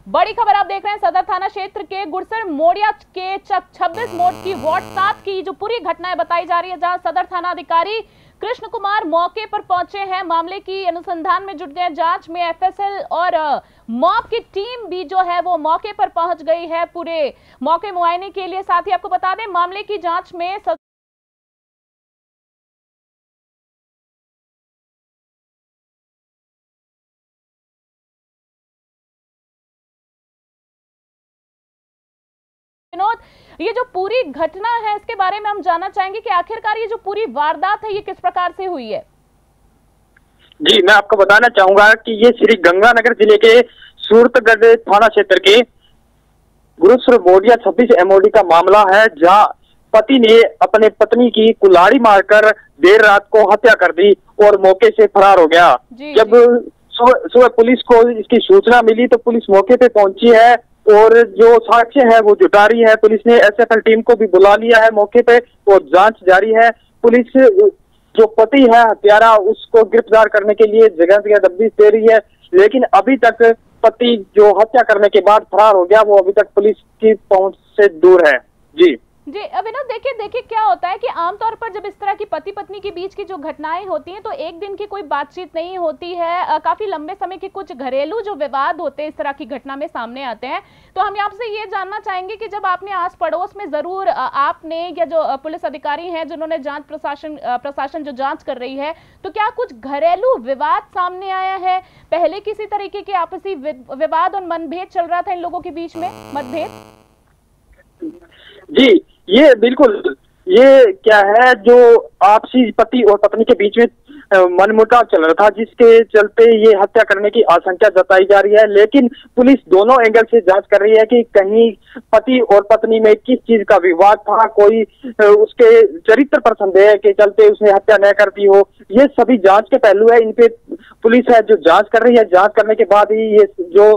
बड़ी खबर आप देख रहे हैं सदर थाना क्षेत्र के गुड़सर मोड़िया के चक 26 मोड़ की वार्ड 7 की जो पूरी घटनाएं बताई जा रही है, जहां सदर थाना अधिकारी कृष्ण कुमार मौके पर पहुंचे हैं। मामले की अनुसंधान में जुट गए। जांच में एफएसएल और मॉब की टीम भी जो है वो मौके पर पहुंच गई है पूरे मौके मुआयने के लिए। साथ ही आपको बता दें मामले की जांच में विनोद, ये जो पूरी घटना है इसके बारे में हम जानना चाहेंगे कि आखिरकार ये जो पूरी वारदात है ये किस प्रकार से हुई है। जी, मैं आपको बताना चाहूंगा कि ये श्री गंगानगर जिले के सूरतगढ़ थाना क्षेत्र के गुरुसर मोड़िया 26 एमओडी का मामला है, जहां पति ने अपने पत्नी की कुल्हाड़ी मारकर देर रात को हत्या कर दी और मौके से फरार हो गया। जब सुबह पुलिस को इसकी सूचना मिली तो पुलिस मौके पे पहुंची है और जो साक्ष्य है वो जुटा रही है। पुलिस ने एसएफएल टीम को भी बुला लिया है मौके पे और जांच जारी है। पुलिस जो पति है हत्यारा उसको गिरफ्तार करने के लिए जगह जगह दबिश दे रही है, लेकिन अभी तक पति जो हत्या करने के बाद फरार हो गया वो अभी तक पुलिस की पहुंच से दूर है। जी विनोद, देखिए क्या होता है कि आमतौर पर जब इस तरह की पति पत्नी के बीच की जो घटनाएं होती हैं तो एक दिन की कोई बातचीत नहीं होती है। काफी लंबे समय के कुछ घरेलू जो विवाद होते हैं इस तरह की घटना में सामने आते हैं। तो हम आपसे ये जानना चाहेंगे कि जब आपने आस पड़ोस में जरूर आपने या जो पुलिस अधिकारी हैं जिन्होंने जांच प्रशासन जो जांच कर रही है, तो क्या कुछ घरेलू विवाद सामने आया है? पहले किसी तरीके के आपसी विवाद और मनभेद चल रहा था इन लोगों के बीच में, मतभेद? जी, ये बिल्कुल, ये क्या है जो आपसी पति और पत्नी के बीच में मनमुटाव चल रहा था, जिसके चलते ये हत्या करने की आशंका जताई जा रही है। लेकिन पुलिस दोनों एंगल से जांच कर रही है कि कहीं पति और पत्नी में किस चीज का विवाद था, कोई उसके चरित्र पर संदेह के चलते उसने हत्या न कर दी हो। ये सभी जांच के पहलू है, इन पे पुलिस है जो जांच कर रही है। जांच करने के बाद ही ये जो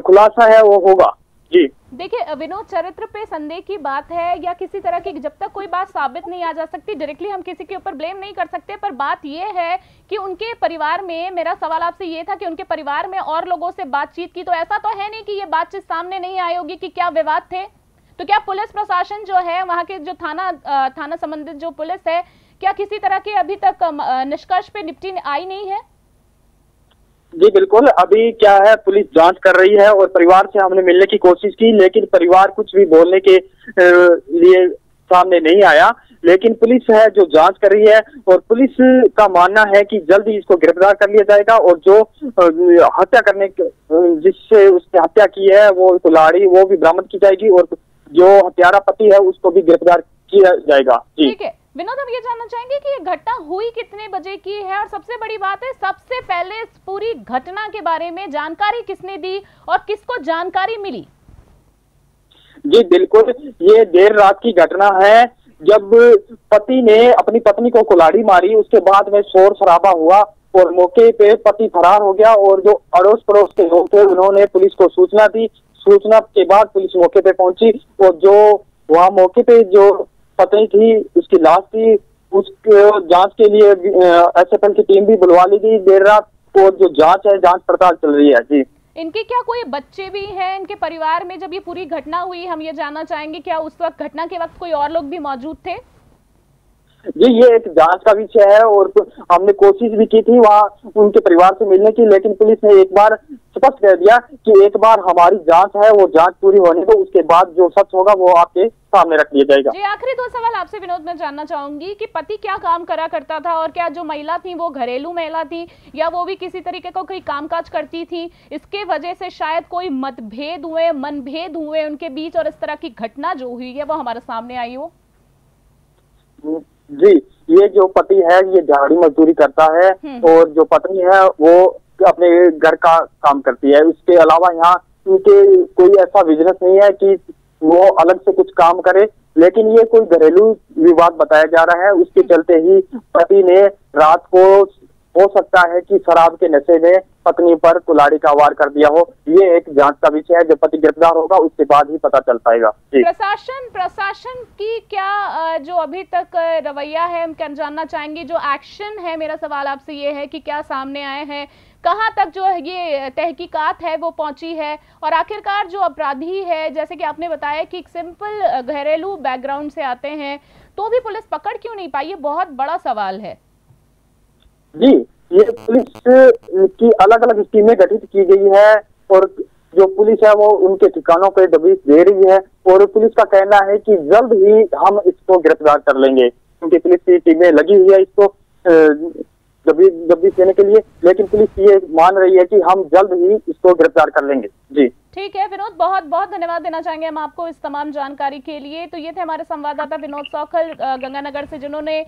खुलासा है वो होगा। जी देखिए विनोद, चरित्र पे संदेह की बात है या किसी तरह की, जब तक कोई बात साबित नहीं आ जा सकती डायरेक्टली हम किसी के ऊपर ब्लेम नहीं कर सकते। पर बात ये है कि उनके परिवार में, मेरा सवाल आपसे ये था कि उनके परिवार में और लोगों से बातचीत की, तो ऐसा तो है नहीं कि ये बातचीत सामने नहीं आई होगी कि क्या विवाद थे। तो क्या पुलिस प्रशासन जो है वहां के जो थाना संबंधित जो पुलिस है, क्या किसी तरह के अभी तक निष्कर्ष पे निपटी आई नहीं है? जी बिल्कुल, अभी क्या है पुलिस जांच कर रही है और परिवार से हमने मिलने की कोशिश की, लेकिन परिवार कुछ भी बोलने के लिए सामने नहीं आया। लेकिन पुलिस है जो जांच कर रही है और पुलिस का मानना है कि जल्द ही इसको गिरफ्तार कर लिया जाएगा और जो हत्या करने जिससे उसने हत्या की है वो कुल्हाड़ी वो भी बरामद की जाएगी और जो हत्यारा पति है उसको भी गिरफ्तार किया जाएगा। जी ठीक है विनोद, हम ये जानना चाहेंगे कि ये घटना हुई कितने बजे की है, और सबसे बड़ी बात है सबसे पहले इस पूरी घटना के बारे में जानकारी किसने दी और किसको जानकारी मिली? जी बिल्कुल, ये देर रात की घटना है जब पति ने अपनी पत्नी को कुल्हाड़ी मारी। उसके बाद में शोर शराबा हुआ और मौके पे पति फरार हो गया और जो अड़ोस पड़ोस के लोग थे उन्होंने पुलिस को सूचना दी। सूचना के बाद पुलिस मौके पे पहुंची और जो वहाँ मौके पे जो पत्नी थी उसकी लाश थी, उसके जांच के लिए एसएफएल की टीम भी बुलवा ली गई देर रात और जो जांच है जांच पड़ताल चल रही है। जी, इनके क्या कोई बच्चे भी हैं इनके परिवार में? जब ये पूरी घटना हुई हम ये जानना चाहेंगे क्या उस वक्त घटना के वक्त कोई और लोग भी मौजूद थे? जी, ये एक जांच का विषय है और हमने कोशिश भी की थी वहाँ उनके परिवार से मिलने की, लेकिन पुलिस ने एक बार स्पष्ट कह दिया कि एक बार हमारी जांच है वो जांच पूरी होने दो, उसके बाद जो सच होगा वो आपके सामने रख दिया जाएगा। जी, आखिरी दो सवाल आपसे विनोद मैं जानना चाहूंगी कि पति क्या काम करा करता था और क्या जो महिला थी वो घरेलू महिला थी या वो भी किसी तरीके का कोई कामकाज करती थी? इसके वजह से शायद कोई मतभेद हुए, मनभेद हुए उनके बीच और इस तरह की घटना जो हुई है वो हमारे सामने आई हो? जी, ये जो पति है ये दिहाड़ी मजदूरी करता है और जो पत्नी है वो अपने घर का काम करती है। उसके अलावा यहाँ उनके कोई ऐसा बिजनेस नहीं है कि वो अलग से कुछ काम करे, लेकिन ये कोई घरेलू विवाद बताया जा रहा है। उसके चलते ही पति ने रात को हो सकता है कि शराब के नशे में पत्नी पर कुल्हाड़ी का वार कर दिया हो। ये एक जांच का विषय है, जब पति गिरफ्तार होगा उसके बाद ही पता चल पाएगा। प्रशासन की क्या जो अभी तक रवैया है हम जानना चाहेंगे, जो एक्शन है, मेरा सवाल आपसे ये है कि क्या सामने आए हैं कहां तक जो ये तहकीकात है वो पहुंची है, और आखिरकार जो अपराधी है, जैसे कि आपने बताया कि एक सिंपल घरेलू बैकग्राउंड से आते हैं, तो भी पुलिस पकड़ क्यों नहीं पाई? ये बहुत बड़ा सवाल है। जी, ये पुलिस की अलग अलग टीमें गठित की गई है और जो पुलिस है वो उनके ठिकानों पे दबिश दे रही है, और पुलिस का कहना है कि जल्द ही हम इसको गिरफ्तार कर लेंगे, क्योंकि पुलिस की टीमें लगी हुई है इसको दबिश देने के लिए। लेकिन पुलिस ये मान रही है कि हम जल्द ही इसको गिरफ्तार कर लेंगे। जी ठीक है विनोद, बहुत बहुत धन्यवाद देना चाहेंगे हम आपको इस तमाम जानकारी के लिए। तो ये थे हमारे संवाददाता विनोद सौखल गंगानगर से, जिन्होंने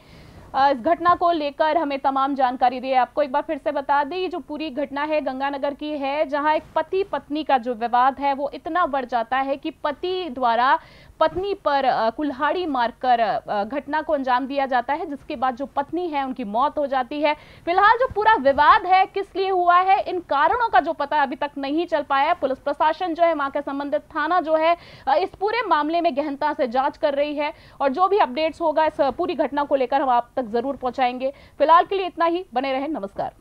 इस घटना को लेकर हमें तमाम जानकारी दी है। आपको एक बार फिर से बता दें, ये जो पूरी घटना है गंगानगर की है, जहां एक पति पत्नी का जो विवाद है वो इतना बढ़ जाता है कि पति द्वारा पत्नी पर कुल्हाड़ी मारकर घटना को अंजाम दिया जाता है, जिसके बाद जो पत्नी है उनकी मौत हो जाती है। फिलहाल जो पूरा विवाद है किस लिए हुआ है, इन कारणों का जो पता अभी तक नहीं चल पाया है। पुलिस प्रशासन जो है, वहां का संबंधित थाना जो है, इस पूरे मामले में गहनता से जांच कर रही है, और जो भी अपडेट्स होगा इस पूरी घटना को लेकर हम आप तक जरूर पहुंचाएंगे। फिलहाल के लिए इतना ही, बने रहें, नमस्कार।